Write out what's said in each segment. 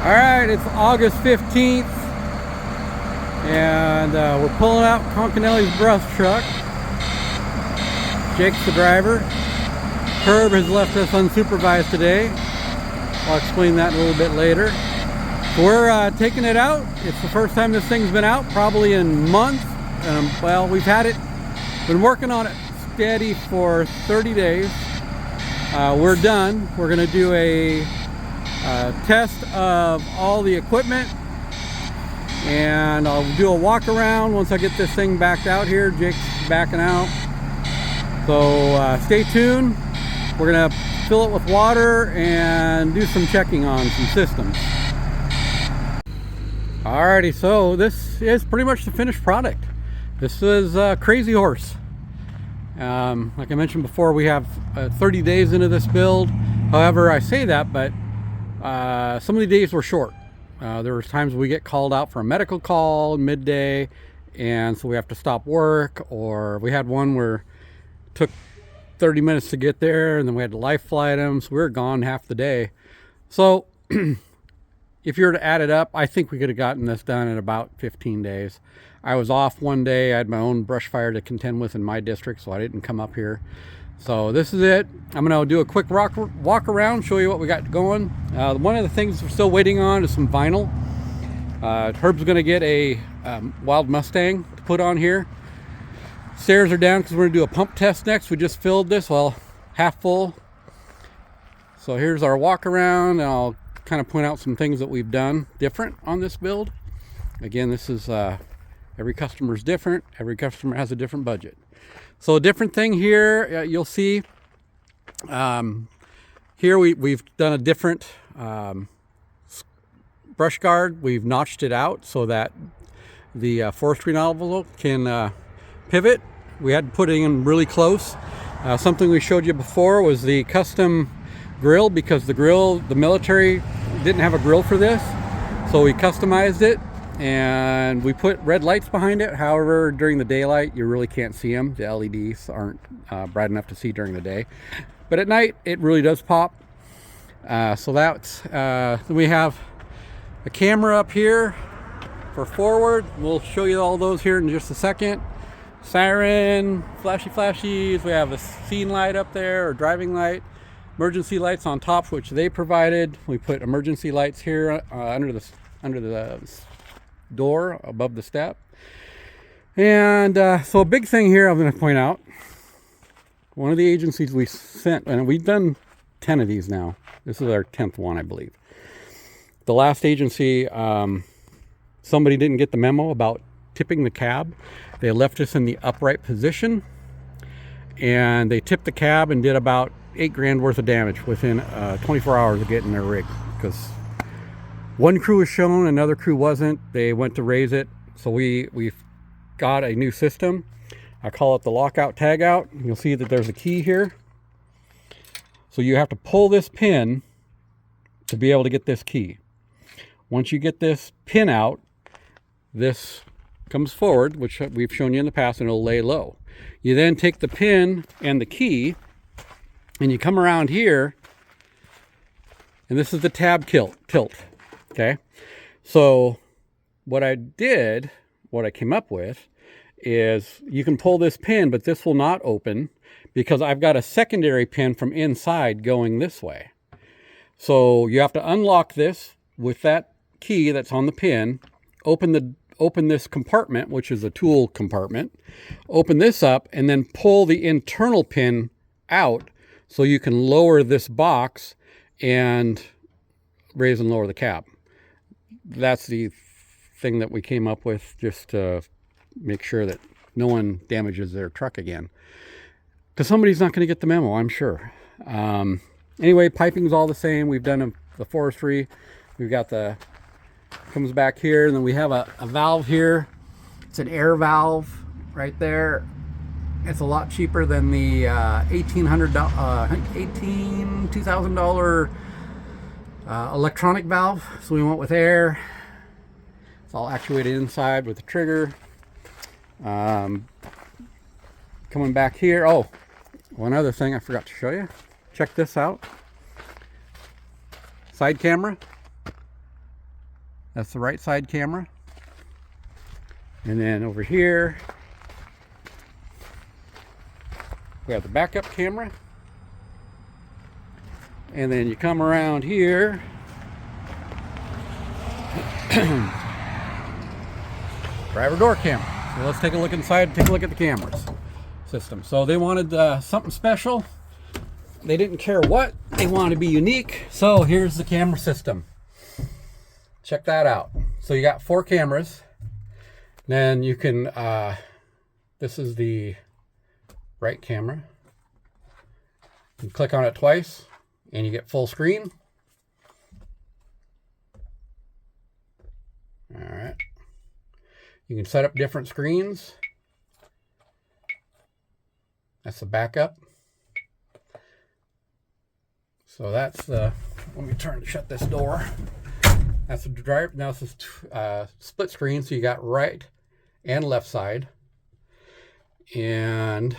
All right, it's August 15th, and we're pulling out Concanelli's brush truck. Jake's the driver. Herb has left us unsupervised today. I'll explain that a little bit later. So we're taking it out. It's the first time this thing's been out, probably in months. Well, we've been working on it steady for 30 days. We're done. We're going to do a test of all the equipment, and I'll do a walk around once I get this thing backed out here. Jake's backing out, so stay tuned. We're gonna fill it with water and do some checking on some systems. Alrighty, so this is pretty much the finished product. This is Crazy Horse. Like I mentioned before, we have 30 days into this build. However, I say that, but some of the days were short. There was times we get called out for a medical call midday, and so we have to stop work, or we had one where it took 30 minutes to get there, and then we had to life flight them, so we were gone half the day. So if you were to add it up, I think we could have gotten this done in about 15 days. I was off one day. I had my own brush fire to contend with in my district, so I didn't come up here. So this is it. I'm going to do a quick walk around, show you what we got going. One of the things we're still waiting on is some vinyl. Herb's going to get a Wild Mustang to put on here. Stairs are down because we're going to do a pump test next. We just filled this, well, half full. So here's our walk around, and I'll kind of point out some things that we've done different on this build. Again, this is every customer's different. Every customer has a different budget. So a different thing here, you'll see here we've done a different brush guard. We've notched it out so that the forestry nozzle can pivot. We had to put it in really close. Something we showed you before was the custom grill, because the military didn't have a grill for this. So we customized it, and we put red lights behind it. However, during the daylight, you really can't see them. The LEDs aren't bright enough to see during the day. But at night, it really does pop. So that's, then we have a camera up here for forward. We'll show you all those here in just a second. Siren, flashies. We have a scene light up there, or driving light. Emergency lights on top, which they provided. We put emergency lights here under the door above the step. And so a big thing here I'm going to point out, one of the agencies we sent, and we've done 10 of these now. This is our 10th one, I believe. The last agency, somebody didn't get the memo about tipping the cab. They left us in the upright position, and they tipped the cab and did about $8 grand worth of damage within 24 hours of getting their rig, because one crew was shown, another crew wasn't. They went to raise it. So we've got a new system. I call it the lockout tagout. You'll see that there's a key here. So you have to pull this pin to be able to get this key. Once you get this pin out, this comes forward, which we've shown you in the past, and it'll lay low. You then take the pin and the key, and you come around here, and this is the tab tilt. Okay, so what I came up with is you can pull this pin, but this will not open because I've got a secondary pin from inside going this way. So you have to unlock this with that key that's on the pin, open this compartment, which is a tool compartment, open this up, and then pull the internal pin out so you can lower this box and raise and lower the cab. That's the thing that we came up with, just to make sure that no one damages their truck again, because somebody's not going to get the memo, I'm sure. Anyway, piping's all the same. We've done the forestry. We've got comes back here, and then we have a valve here. It's an air valve right there. It's a lot cheaper than the $2,000 electronic valve, so we went with air. It's all actuated inside with the trigger. Coming back here, oh, one other thing I forgot to show you. Check this out. Side camera. That's the right side camera. And then over here, we have the backup camera. And then you come around here. Driver door camera. So let's take a look inside and take a look at the cameras system. So they wanted something special. They didn't care what. They wanted to be unique. So here's the camera system. Check that out. So you got 4 cameras. Then you can, this is the right camera. You click on it twice and you get full screen. All right. You can set up different screens. That's the backup. So that's the, let me shut this door. That's the drive. Now this is split screen, so you got right and left side. And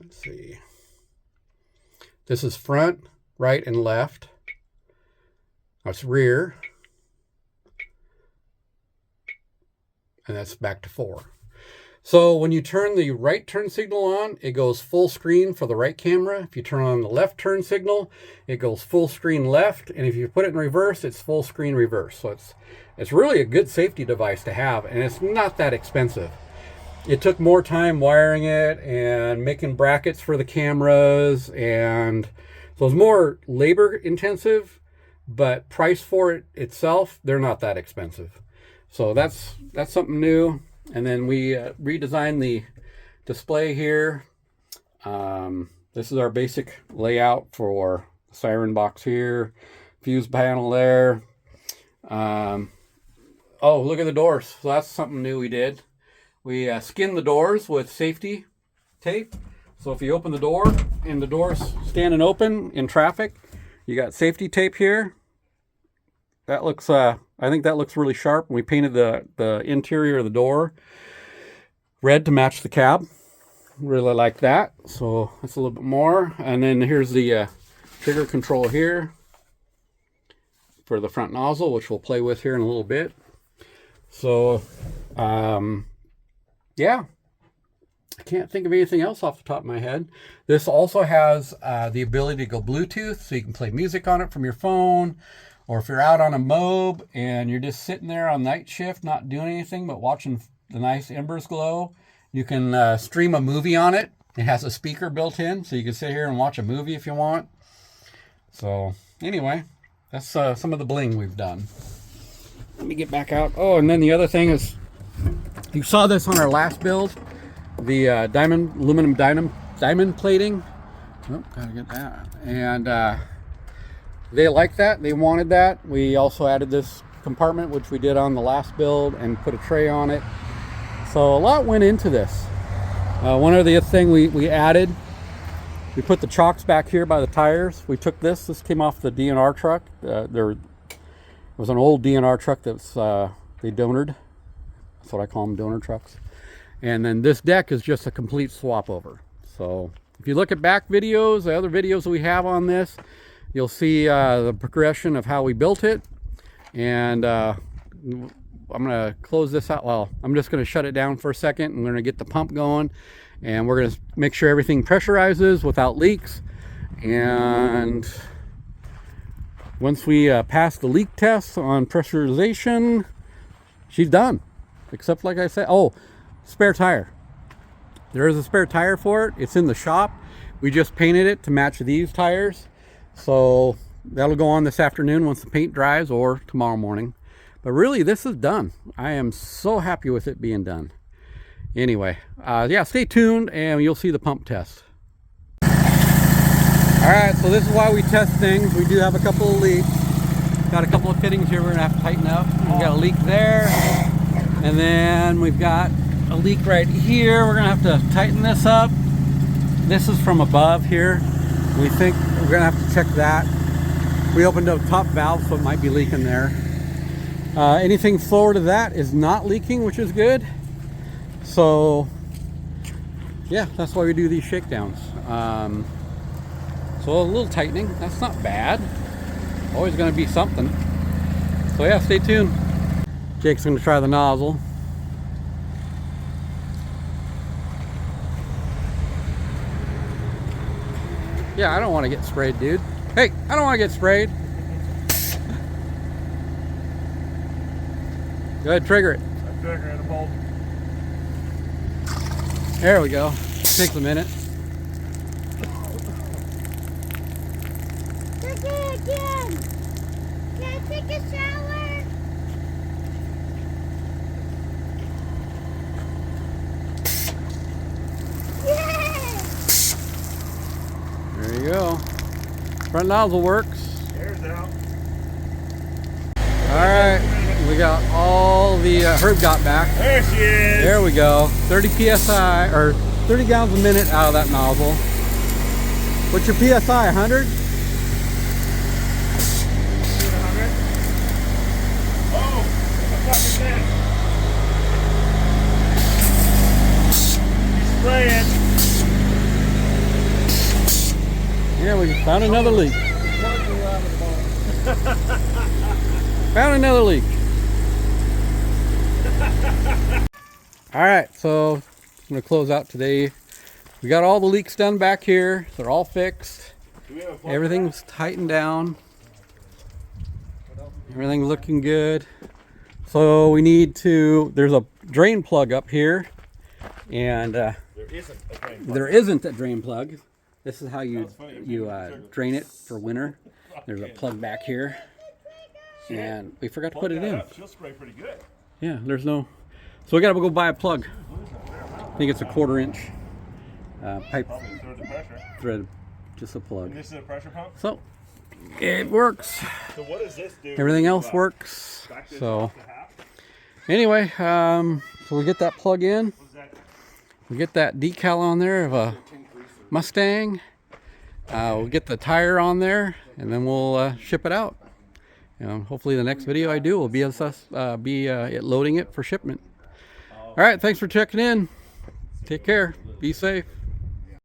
let's see. This is front, right, and left. That's rear. And that's back to 4. So when you turn the right turn signal on, it goes full screen for the right camera. If you turn on the left turn signal, it goes full screen left. And if you put it in reverse, it's full screen reverse. So it's really a good safety device to have, and it's not that expensive. It took more time wiring it and making brackets for the cameras, and so it's more labor intensive, but price for it itself, they're not that expensive. So that's something new. And then we redesigned the display here. This is our basic layout for siren box here, fuse panel there. Oh, look at the doors. So that's something new we did. We skinned the doors with safety tape. So if you open the door and the door's standing open in traffic, you got safety tape here. That looks, I think that looks really sharp. We painted the interior of the door red to match the cab. Really like that. So that's a little bit more. And then here's the trigger control here for the front nozzle, which we'll play with here in a little bit. So, yeah. I can't think of anything else off the top of my head. This also has the ability to go Bluetooth, so you can play music on it from your phone. Or if you're out on a mob and you're just sitting there on night shift, not doing anything but watching the nice embers glow, you can stream a movie on it. It has a speaker built in, so you can sit here and watch a movie if you want. So anyway, that's some of the bling we've done. Let me get back out. Oh, and then the other thing is, you saw this on our last build, the aluminum diamond plating. Oh, gotta get that. And they like that. They wanted that. We also added this compartment, which we did on the last build, and put a tray on it. So a lot went into this. One other thing we added, we put the chocks back here by the tires. We took this came off the DNR truck. There was an old DNR truck that's they donored. That's what I call them, donor trucks. And then this deck is just a complete swap over. So if you look at back videos, the other videos that we have on this, you'll see the progression of how we built it. And I'm going to close this out. Well, I'm just going to shut it down for a second. I'm going to get the pump going. And we're going to make sure everything pressurizes without leaks. And once we pass the leak test on pressurization, she's done. Except, like I said, oh, spare tire. There is a spare tire for it. It's in the shop. We just painted it to match these tires. So that'll go on this afternoon once the paint dries, or tomorrow morning. But really, this is done. I am so happy with it being done. Anyway, yeah, stay tuned and you'll see the pump test. All right, so this is why we test things. We do have a couple of leaks. Got a couple of fittings here we're gonna have to tighten up. We've got a leak there. And then we've got a leak right here. We're gonna have to tighten this up. This is from above here. We think we're gonna have to check that. We opened up top valve, so it might be leaking there. Anything forward of that is not leaking, which is good. So yeah, that's why we do these shakedowns. So a little tightening, that's not bad. Always gonna be something. So yeah, stay tuned. Jake's going to try the nozzle. Yeah, I don't want to get sprayed, dude. Hey, I don't want to get sprayed. Go ahead, trigger it. I'm triggering a bolt. There we go. Takes a minute. Trigger it again. Can I take a shower? Yeah. There you go. Front nozzle works. Air's out. Alright, we got all the Herb got back. There she is. There we go. 30 psi, or 30 gallons a minute out of that nozzle. What's your psi, 100? 100. Oh, what the fuck is this? He's spraying. Yeah, we found another leak. Found another leak. Alright, so I'm going to close out today. We got all the leaks done back here. They're all fixed. Everything's tightened down. Everything looking good. So we need to, there's a drain plug up here. And there isn't a drain plug. This is how you drain it for winter. There's a plug back here. And we forgot to put it in. She'll spray pretty good. Yeah, there's no, so we gotta go buy a plug. I think it's a 1/4 inch pipe thread, just a plug. And this is a pressure pump? So it works. So what does this do? Everything else works. So anyway, so we get that plug in. We get that decal on there of a Mustang. We'll get the tire on there, and then we'll ship it out. Hopefully the next video I do will be it loading it for shipment. All right, thanks for checking in. Take care. Be safe.